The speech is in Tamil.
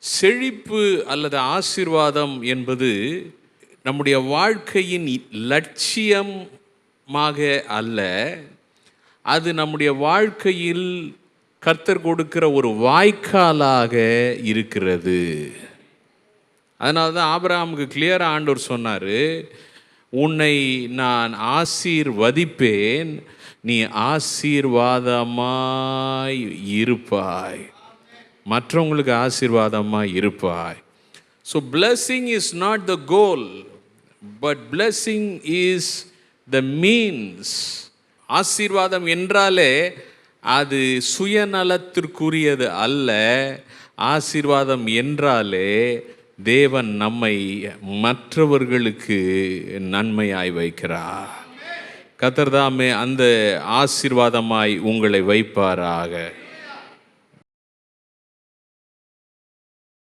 செழிப்பு அல்லது ஆசீர்வாதம் என்பது நம்முடைய வாழ்க்கையின் லட்சியமாக அல்ல, அது நம்முடைய வாழ்க்கையில் கர்த்தர் கொடுக்கிற ஒரு வாய்க்காலாக இருக்கிறது. அதனால தான் ஆபிரகாமுக்கு கிளியராக ஆண்டவர் சொன்னார், உன்னை நான் ஆசீர்வதிப்பேன், நீ ஆசீர்வாதமாய் இருப்பாய், மற்றவங்களுக்கு ஆசீர்வாதமாய் இருப்பாய். So blessing is not the goal, but blessing is the means. ஆசீர்வாதம் என்றாலே அது சுயநலத்திற்குரியது அல்ல. ஆசீர்வாதம் என்றாலே தேவன் நம்மை மற்றவர்களுக்கு நன்மையாய் வைக்கிறார். கர்த்தர் தாமே அந்த ஆசீர்வாதமாய் உங்களை வைப்பாராக.